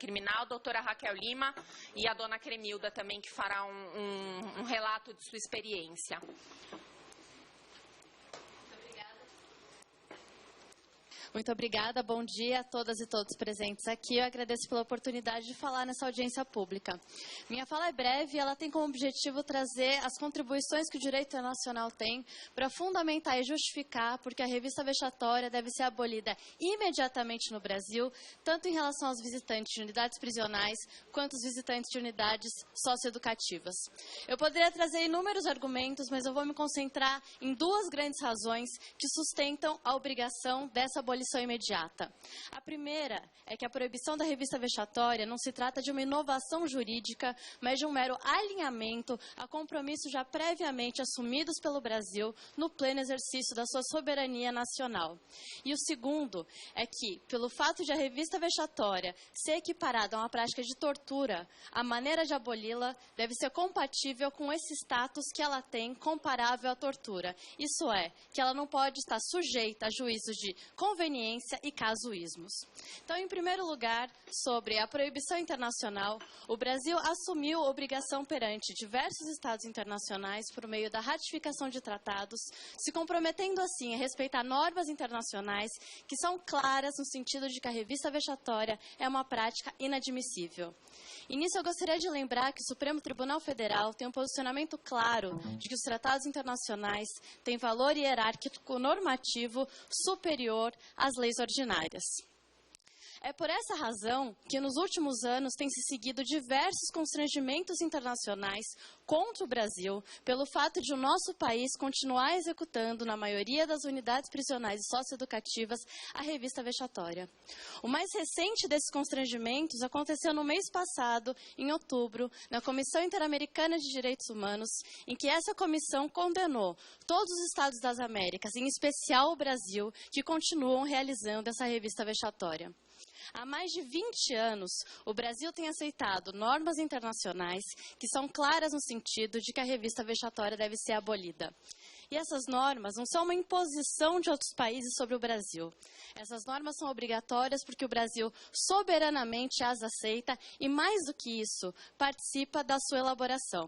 criminal, a doutora Raquel Lima e a dona Cremilda também, que fará um relato de sua experiência. Muito obrigada, bom dia a todas e todos presentes aqui. Eu agradeço pela oportunidade de falar nessa audiência pública. Minha fala é breve e ela tem como objetivo trazer as contribuições que o direito internacional tem para fundamentar e justificar porque a revista vexatória deve ser abolida imediatamente no Brasil, tanto em relação aos visitantes de unidades prisionais quanto os visitantes de unidades socioeducativas. Eu poderia trazer inúmeros argumentos, mas eu vou me concentrar em duas grandes razões que sustentam a obrigação dessa abolição imediata. A primeira é que a proibição da revista vexatória não se trata de uma inovação jurídica, mas de um mero alinhamento a compromissos já previamente assumidos pelo Brasil no pleno exercício da sua soberania nacional. E o segundo é que, pelo fato de a revista vexatória ser equiparada a uma prática de tortura, a maneira de aboli-la deve ser compatível com esse status que ela tem comparável à tortura. Isso é, que ela não pode estar sujeita a juízos de conveniência e casuísmos. Então, em primeiro lugar, sobre a proibição internacional, o Brasil assumiu obrigação perante diversos estados internacionais por meio da ratificação de tratados, se comprometendo assim a respeitar normas internacionais que são claras no sentido de que a revista vexatória é uma prática inadmissível. E nisso eu gostaria de lembrar que o Supremo Tribunal Federal tem um posicionamento claro de que os tratados internacionais têm valor hierárquico normativo superior às leis ordinárias. É por essa razão que nos últimos anos tem se seguido diversos constrangimentos internacionais contra o Brasil pelo fato de o nosso país continuar executando, na maioria das unidades prisionais e socioeducativas, a revista vexatória. O mais recente desses constrangimentos aconteceu no mês passado, em outubro, na Comissão Interamericana de Direitos Humanos, em que essa comissão condenou todos os Estados das Américas, em especial o Brasil, que continuam realizando essa revista vexatória. Há mais de 20 anos, o Brasil tem aceitado normas internacionais que são claras no sentido de que a revista vexatória deve ser abolida. E essas normas não são uma imposição de outros países sobre o Brasil. Essas normas são obrigatórias porque o Brasil soberanamente as aceita e, mais do que isso, participa da sua elaboração.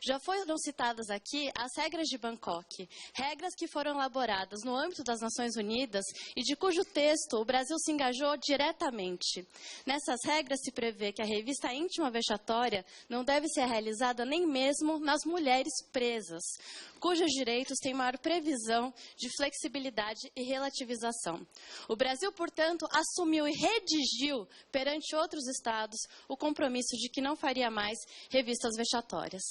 Já foram citadas aqui as regras de Bangkok, regras que foram elaboradas no âmbito das Nações Unidas e de cujo texto o Brasil se engajou diretamente. Nessas regras se prevê que a revista íntima vexatória não deve ser realizada nem mesmo nas mulheres presas, cujos direitos têm maior previsão de flexibilidade e relativização. O Brasil, portanto, assumiu e redigiu perante outros estados o compromisso de que não faria mais revistas vexatórias.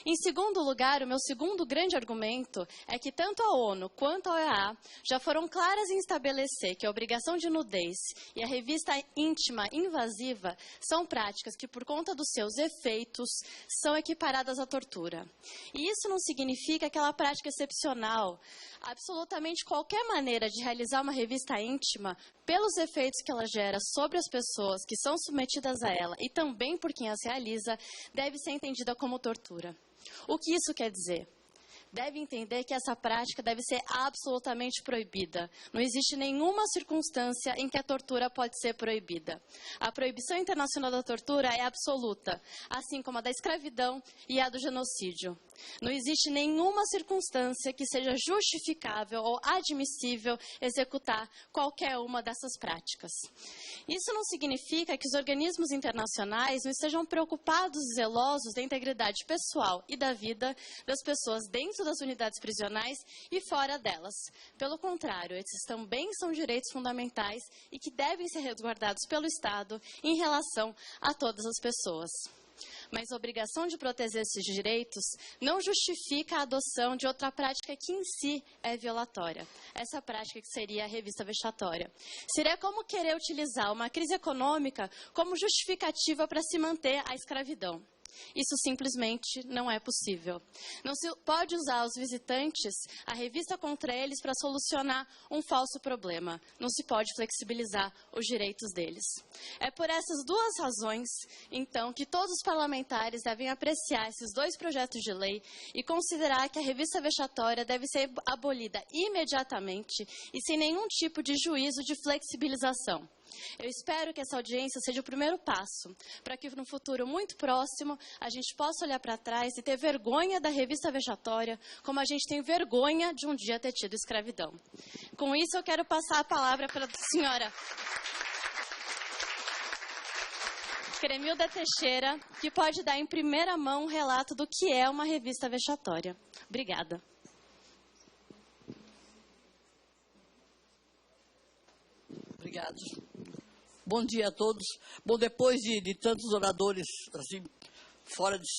Em segundo lugar, o meu segundo grande argumento é que tanto a ONU quanto a OEA já foram claras em estabelecer que a obrigação de nudez e a revista íntima invasiva são práticas que, por conta dos seus efeitos, são equiparadas à tortura. E isso não significa aquela prática excepcional. Absolutamente qualquer maneira de realizar uma revista íntima, pelos efeitos que ela gera sobre as pessoas que são submetidas a ela e também por quem as realiza, deve ser entendida como tortura. O que isso quer dizer? Deve entender que essa prática deve ser absolutamente proibida. Não existe nenhuma circunstância em que a tortura pode ser proibida. A proibição internacional da tortura é absoluta, assim como a da escravidão e a do genocídio. Não existe nenhuma circunstância que seja justificável ou admissível executar qualquer uma dessas práticas. Isso não significa que os organismos internacionais não estejam preocupados e zelosos da integridade pessoal e da vida das pessoas dentro das unidades prisionais e fora delas. Pelo contrário, esses também são direitos fundamentais e que devem ser resguardados pelo Estado em relação a todas as pessoas. Mas a obrigação de proteger esses direitos não justifica a adoção de outra prática que em si é violatória. Essa prática que seria a revista vexatória. Seria como querer utilizar uma crise econômica como justificativa para se manter a escravidão. Isso simplesmente não é possível. Não se pode usar os visitantes, a revista contra eles, para solucionar um falso problema. Não se pode flexibilizar os direitos deles. É por essas duas razões, então, que todos os parlamentares devem apreciar esses dois projetos de lei e considerar que a revista vexatória deve ser abolida imediatamente e sem nenhum tipo de juízo de flexibilização. Eu espero que essa audiência seja o primeiro passo para que no futuro muito próximo a gente possa olhar para trás e ter vergonha da revista vexatória, como a gente tem vergonha de um dia ter tido escravidão. Com isso, eu quero passar a palavra para a senhora Cremilda Teixeira, que pode dar em primeira mão um relato do que é uma revista vexatória. Obrigada. Obrigado. Bom dia a todos. Bom, depois de tantos oradores assim, fora de